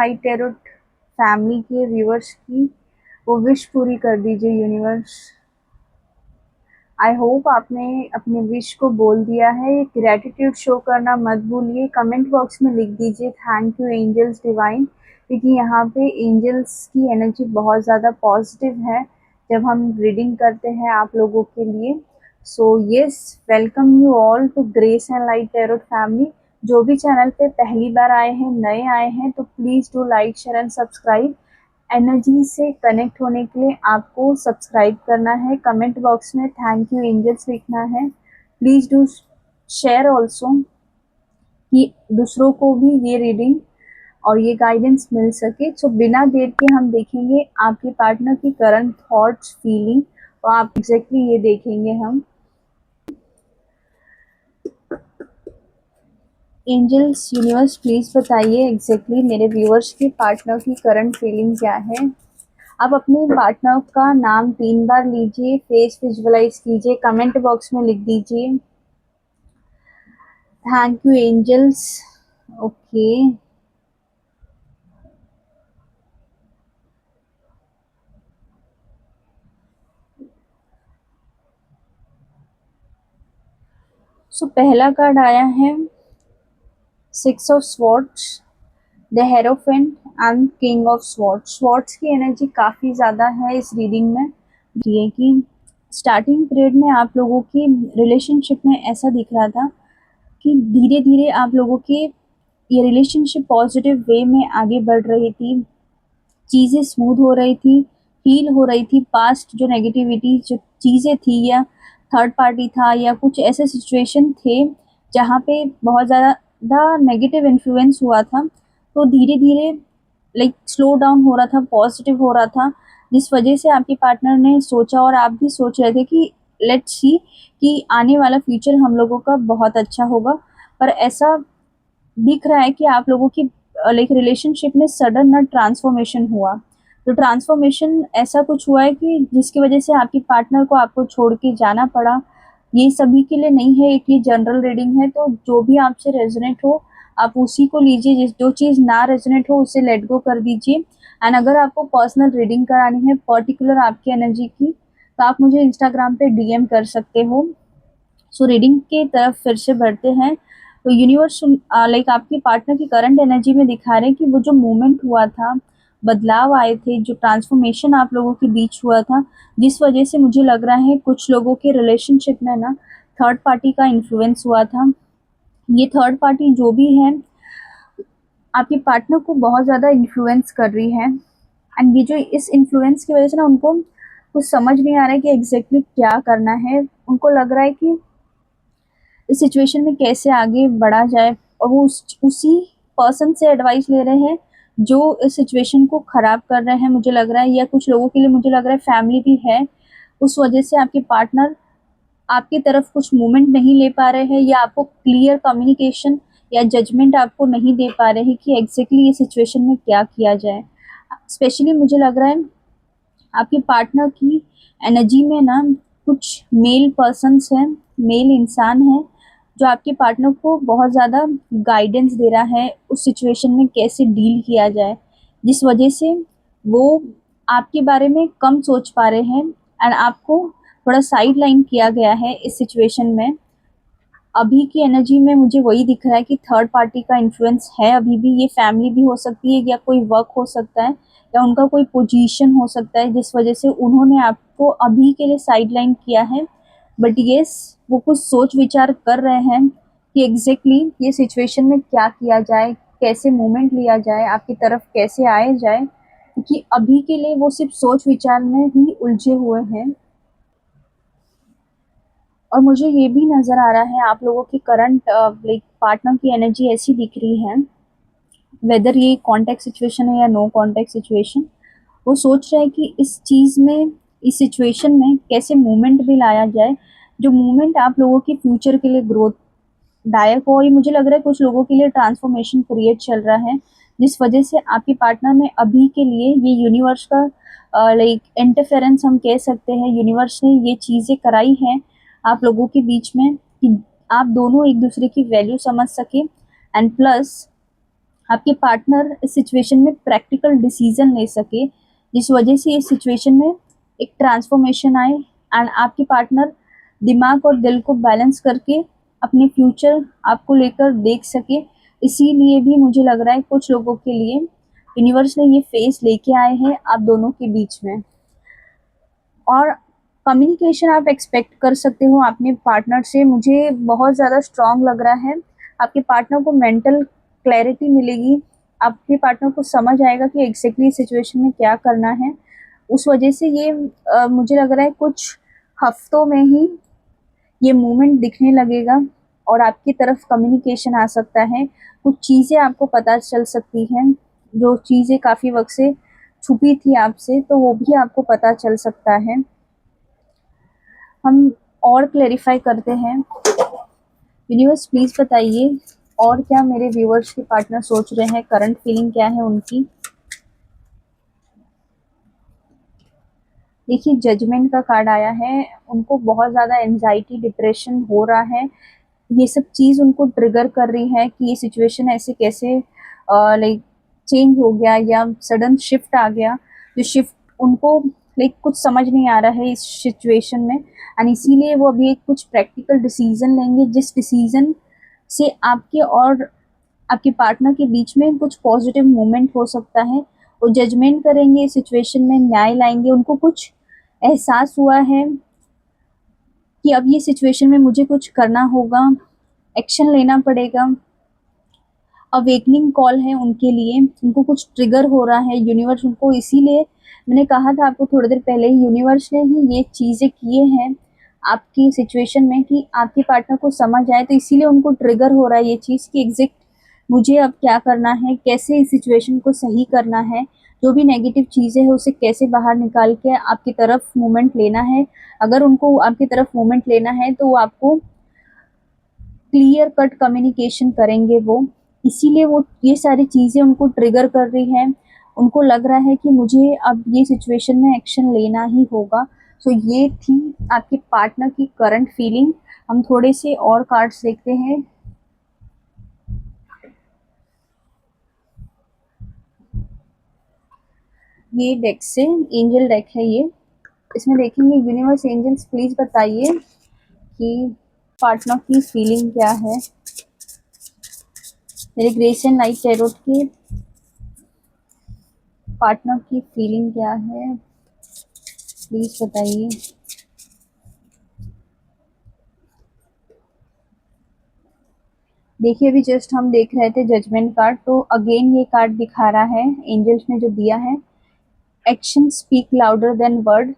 Light tarot family के viewers की वो विश पूरी कर दीजिए यूनिवर्स। आई होप आपने अपने विश को बोल दिया है। ग्रेटिट्यूड शो करना मत भूलिए, कमेंट बॉक्स में लिख दीजिए थैंक यू एंजल्स डिवाइन, क्योंकि यहाँ पे एंजल्स की एनर्जी बहुत ज़्यादा पॉजिटिव है जब हम रीडिंग करते हैं आप लोगों के लिए। So yes, welcome you all to grace and light tarot family. जो भी चैनल पे पहली बार आए हैं, नए आए हैं, तो please do like share and subscribe. Energy से कनेक्ट होने के लिए आपको सब्सक्राइब करना है, कमेंट बॉक्स में थैंक यू एंजल्स लिखना है। प्लीज़ डू शेयर ऑल्सो कि दूसरों को भी ये रीडिंग और ये गाइडेंस मिल सके। सो बिना देर के हम देखेंगे आपके पार्टनर की करंट थॉट्स, फीलिंग, और आप एग्जैक्टली ये देखेंगे हम। एंजल्स यूनिवर्स प्लीज़ बताइए एग्जैक्टली मेरे व्यूअर्स की पार्टनर की करंट फीलिंग क्या है। आप अपने पार्टनर का नाम 3 बार लीजिए, फेस विजुअलाइज कीजिए, कमेंट बॉक्स में लिख दीजिए थैंक यू एंजल्स। ओके, सो पहला कार्ड आया है 6 of swords, the hierophant and king of swords. Swords की एनर्जी काफ़ी ज़्यादा है इस रीडिंग में। ये कि स्टार्टिंग पीरियड में आप लोगों की रिलेशनशिप में ऐसा दिख रहा था कि धीरे धीरे आप लोगों के ये रिलेशनशिप पॉजिटिव वे में आगे बढ़ रही थी, चीज़ें स्मूथ हो रही थी, हील हो रही थी। पास्ट जो नेगेटिविटी जो चीज़ें थी, या थर्ड पार्टी था, या कुछ ऐसे सिचुएशन थे जहाँ पे बहुत ज़्यादा नेगेटिव इन्फ्लुएंस हुआ था, तो धीरे धीरे लाइक स्लो डाउन हो रहा था, पॉजिटिव हो रहा था, जिस वजह से आपके पार्टनर ने सोचा और आप भी सोच रहे थे कि लेट्स सी कि आने वाला फ्यूचर हम लोगों का बहुत अच्छा होगा। पर ऐसा दिख रहा है कि आप लोगों की लाइक रिलेशनशिप में सडन ना ट्रांसफॉर्मेशन हुआ। तो ट्रांसफॉर्मेशन ऐसा कुछ हुआ है कि जिसकी वजह से आपकी पार्टनर को आपको छोड़ के जाना पड़ा। ये सभी के लिए नहीं है, एक ये जनरल रीडिंग है, तो जो भी आपसे रेजोनेट हो आप उसी को लीजिए, जिस जो चीज़ ना रेजोनेट हो उसे लेट गो कर दीजिए। एंड अगर आपको पर्सनल रीडिंग करानी है पर्टिकुलर आपकी एनर्जी की, तो आप मुझे इंस्टाग्राम पे डीएम कर सकते हो। सो रीडिंग की तरफ फिर से बढ़ते हैं। तो यूनिवर्स लाइक आपकी पार्टनर की करंट एनर्जी में दिखा रहे हैं कि वो जो मूवमेंट हुआ था, बदलाव आए थे, जो ट्रांसफॉर्मेशन आप लोगों के बीच हुआ था, जिस वजह से मुझे लग रहा है कुछ लोगों के रिलेशनशिप में ना थर्ड पार्टी का इन्फ्लुएंस हुआ था। ये थर्ड पार्टी जो भी है आपके पार्टनर को बहुत ज़्यादा इन्फ्लुएंस कर रही है। एंड ये जो इस इन्फ्लुएंस की वजह से ना उनको कुछ समझ नहीं आ रहा है कि एग्जैक्टली क्या करना है। उनको लग रहा है कि इस सिचुएशन में कैसे आगे बढ़ा जाए, और वो उसी पर्सन से एडवाइस ले रहे हैं जो इस सिचुएशन को ख़राब कर रहे हैं, मुझे लग रहा है। या कुछ लोगों के लिए मुझे लग रहा है फैमिली भी है, उस वजह से आपके पार्टनर आपकी तरफ कुछ मूवमेंट नहीं ले पा रहे हैं, या आपको क्लियर कम्युनिकेशन या जजमेंट आपको नहीं दे पा रहे हैं कि एग्जैक्टली ये सिचुएशन में क्या किया जाए। स्पेशली मुझे लग रहा है आपके पार्टनर की एनर्जी में ना कुछ मेल पर्सन्स हैं, मेल इंसान हैं, जो आपके पार्टनर को बहुत ज़्यादा गाइडेंस दे रहा है उस सिचुएशन में कैसे डील किया जाए, जिस वजह से वो आपके बारे में कम सोच पा रहे हैं एंड आपको थोड़ा साइड लाइन किया गया है इस सिचुएशन में। अभी की एनर्जी में मुझे वही दिख रहा है कि थर्ड पार्टी का इन्फ्लुएंस है अभी भी। ये फैमिली भी हो सकती है, या कोई वर्क हो सकता है, या उनका कोई पोजीशन हो सकता है, जिस वजह से उन्होंने आपको अभी के लिए साइडलाइन किया है। बट येस, वो कुछ सोच विचार कर रहे हैं कि एग्जैक्टली ये सिचुएशन में क्या किया जाए, कैसे मूवमेंट लिया जाए, आपकी तरफ कैसे आए जाए, क्योंकि अभी के लिए वो सिर्फ सोच विचार में ही उलझे हुए हैं। और मुझे ये भी नज़र आ रहा है आप लोगों की करंट लाइक पार्टनर की एनर्जी ऐसी दिख रही है, वेदर ये कॉन्टेक्ट सिचुएशन है या नो कॉन्टेक्ट सिचुएशन, वो सोच रहा है कि इस चीज़ में, इस सिचुएशन में कैसे मूवमेंट भी लाया जाए, जो मूवमेंट आप लोगों की फ्यूचर के लिए ग्रोथ दायक हो। ये मुझे लग रहा है कुछ लोगों के लिए ट्रांसफॉर्मेशन पीरियड चल रहा है, जिस वजह से आपके पार्टनर ने अभी के लिए ये यूनिवर्स का लाइक इंटरफेरेंस हम कह सकते हैं, यूनिवर्स ने ये चीज़ें कराई हैं आप लोगों के बीच में कि आप दोनों एक दूसरे की वैल्यू समझ सके। एंड प्लस आपके पार्टनर इस सिचुएशन में प्रैक्टिकल डिसीजन ले सके, जिस वजह से इस सिचुएशन में एक ट्रांसफॉर्मेशन आए एंड आपके पार्टनर दिमाग और दिल को बैलेंस करके अपने फ्यूचर आपको लेकर देख सके। इसीलिए भी मुझे लग रहा है कुछ लोगों के लिए यूनिवर्स ने ये फेस लेके आए हैं आप दोनों के बीच में। और कम्युनिकेशन आप एक्सपेक्ट कर सकते हो अपने पार्टनर से, मुझे बहुत ज़्यादा स्ट्रांग लग रहा है। आपके पार्टनर को मेंटल क्लैरिटी मिलेगी, आपके पार्टनर को समझ आएगा कि एग्जैक्टली सिचुएशन में क्या करना है। उस वजह से ये मुझे लग रहा है कुछ हफ्तों में ही ये मूवमेंट दिखने लगेगा और आपकी तरफ कम्युनिकेशन आ सकता है। कुछ चीज़ें आपको पता चल सकती हैं, जो चीज़ें काफ़ी वक्त से छुपी थी आपसे, तो वो भी आपको पता चल सकता है। हम और क्लेरिफाई करते हैं। यूनिवर्स प्लीज़ बताइए और क्या मेरे व्यूअर्स के पार्टनर सोच रहे हैं, करंट फीलिंग क्या है उनकी। देखिए जजमेंट का कार्ड आया है, उनको बहुत ज़्यादा एंजाइटी डिप्रेशन हो रहा है। ये सब चीज़ उनको ट्रिगर कर रही है कि ये सिचुएशन ऐसे कैसे लाइक चेंज हो गया या सडन शिफ्ट आ गया, जो शिफ्ट उनको लाइक कुछ समझ नहीं आ रहा है इस सिचुएशन में। एंड इसीलिए वो अभी एक कुछ प्रैक्टिकल डिसीजन लेंगे, जिस डिसीजन से आपके और आपके पार्टनर के बीच में कुछ पॉजिटिव मूवमेंट हो सकता है। वो जजमेंट करेंगे, सिचुएशन में न्याय लाएंगे। उनको कुछ एहसास हुआ है कि अब ये सिचुएशन में मुझे कुछ करना होगा, एक्शन लेना पड़ेगा। अवेकनिंग कॉल है उनके लिए, उनको कुछ ट्रिगर हो रहा है। यूनिवर्स उनको, इसीलिए मैंने कहा था आपको थोड़ी देर पहले ही, यूनिवर्स ने ही ये चीज़ें किए हैं आपकी सिचुएशन में कि आपके पार्टनर को समझ आए। तो इसीलिए उनको ट्रिगर हो रहा है ये चीज़ कि एग्जैक्ट मुझे अब क्या करना है, कैसे इस सिचुएशन को सही करना है, जो भी नेगेटिव चीज़ें हैं उसे कैसे बाहर निकाल के आपकी तरफ मूवमेंट लेना है। अगर उनको आपकी तरफ मूवमेंट लेना है तो वो आपको क्लियर कट कम्युनिकेशन करेंगे वो। इसीलिए वो ये सारी चीज़ें उनको ट्रिगर कर रही हैं। उनको लग रहा है कि मुझे अब ये सिचुएशन में एक्शन लेना ही होगा। सो ये थी आपके पार्टनर की करंट फीलिंग। हम थोड़े से और कार्ड्स देखते हैं। ये डेक से एंजल डेक है ये, इसमें देखेंगे यूनिवर्स एंजल्स प्लीज बताइए कि पार्टनर की फीलिंग क्या है। मेरे ग्रेस एंड लाइट टैरोट के पार्टनर की फीलिंग क्या है प्लीज बताइए। देखिए अभी जस्ट हम देख रहे थे जजमेंट कार्ड, तो अगेन ये कार्ड दिखा रहा है एंजल्स ने जो दिया है, action speak louder than word.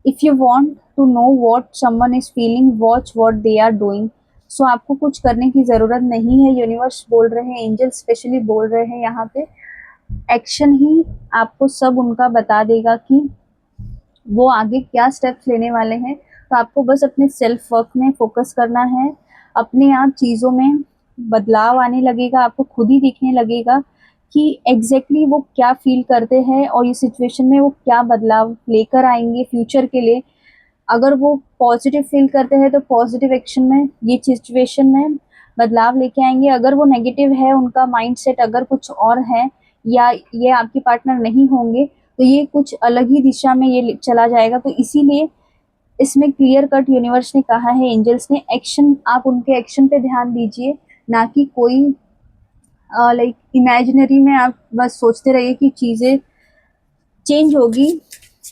If you want to know what someone is feeling, watch what they are doing. So आपको कुछ करने की ज़रूरत नहीं है, यूनिवर्स बोल रहे हैं, एंजल स्पेशली बोल रहे हैं यहाँ पे। एक्शन ही आपको सब उनका बता देगा कि वो आगे क्या स्टेप्स लेने वाले हैं। तो आपको बस अपने सेल्फ वर्क में फोकस करना है। अपने आप चीज़ों में बदलाव आने लगेगा, आपको खुद ही दिखने लगेगा कि एग्जैक्टली वो क्या फील करते हैं और ये सिचुएशन में वो क्या बदलाव लेकर आएंगे फ्यूचर के लिए। अगर वो पॉजिटिव फील करते हैं तो पॉजिटिव एक्शन में ये सिचुएशन में बदलाव लेके आएंगे। अगर वो नेगेटिव है उनका माइंडसेट, अगर कुछ और है या ये आपके पार्टनर नहीं होंगे, तो ये कुछ अलग ही दिशा में ये चला जाएगा। तो इसीलिए इसमें क्लियर कट यूनिवर्स ने कहा है, एंजल्स ने, एक्शन, आप उनके एक्शन पे ध्यान दीजिए, ना कि कोई लाइक इमेजिनरी में आप बस सोचते रहिए कि चीज़ें चेंज होगी।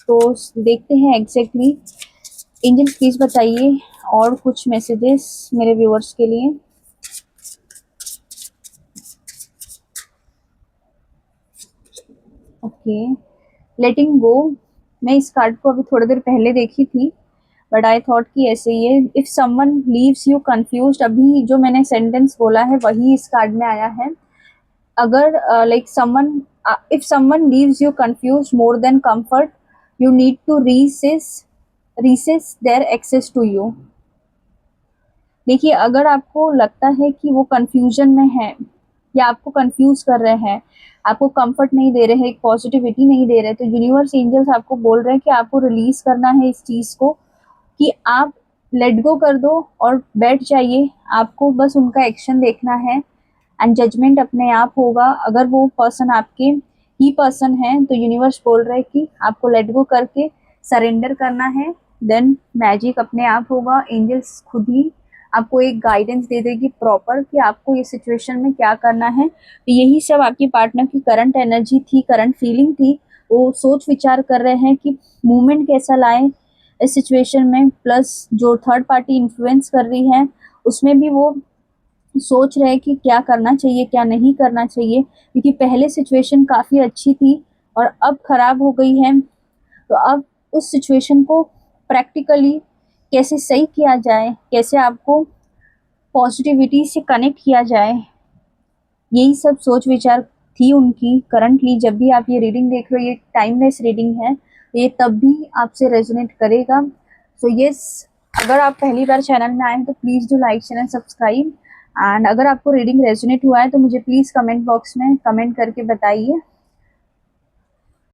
तो देखते हैं एग्जैक्टली। एंजल प्लीज बताइए और कुछ मैसेजेस मेरे व्यूअर्स के लिए। ओके, लेटिंग गो। मैं इस कार्ड को अभी थोड़ी देर पहले देखी थी, बट आई थॉट कि ऐसे ही है। If someone leaves you confused, अभी जो मैंने सेंटेंस बोला है वही इस कार्ड में आया है। अगर like someone, if someone leaves you confused more than comfort, you need to reassess their access to you. देखिए अगर आपको लगता है कि वो कंफ्यूजन में है या आपको कंफ्यूज कर रहे हैं, आपको कंफर्ट नहीं दे रहे हैं, एक पॉजिटिविटी नहीं दे रहे, तो यूनिवर्स एंजल्स आपको बोल रहे हैं कि आपको रिलीज करना है इस चीज़ को, कि आप लेट गो कर दो और बैठ जाइए। आपको बस उनका एक्शन देखना है एंड जजमेंट अपने आप होगा। अगर वो पर्सन आपके ही पर्सन है तो यूनिवर्स बोल रहे हैं कि आपको लेट गो करके सरेंडर करना है। देन मैजिक अपने आप होगा, एंजल्स खुद ही आपको एक गाइडेंस दे देगी प्रॉपर कि आपको ये सिचुएशन में क्या करना है। तो यही सब आपकी पार्टनर की करंट एनर्जी थी, करंट फीलिंग थी। वो सोच विचार कर रहे हैं कि मूवमेंट कैसा लाएं इस सिचुएशन में। प्लस जो थर्ड पार्टी इन्फ्लुएंस कर रही है उसमें भी वो सोच रहे हैं कि क्या करना चाहिए क्या नहीं करना चाहिए, क्योंकि पहले सिचुएशन काफ़ी अच्छी थी और अब खराब हो गई है। तो अब उस सिचुएशन को प्रैक्टिकली कैसे सही किया जाए, कैसे आपको पॉजिटिविटी से कनेक्ट किया जाए, यही सब सोच विचार थी उनकी करंटली। जब भी आप ये रीडिंग देख रहे हो, ये टाइमलेस रीडिंग है, तो ये तब भी आपसे रेजोनेट करेगा। सो यस, अगर आप पहली बार चैनल में आए हैं तो please do like channel subscribe. And अगर आपको रीडिंग रेजोनेट हुआ है तो मुझे प्लीज़ कमेंट बॉक्स में कमेंट करके बताइए।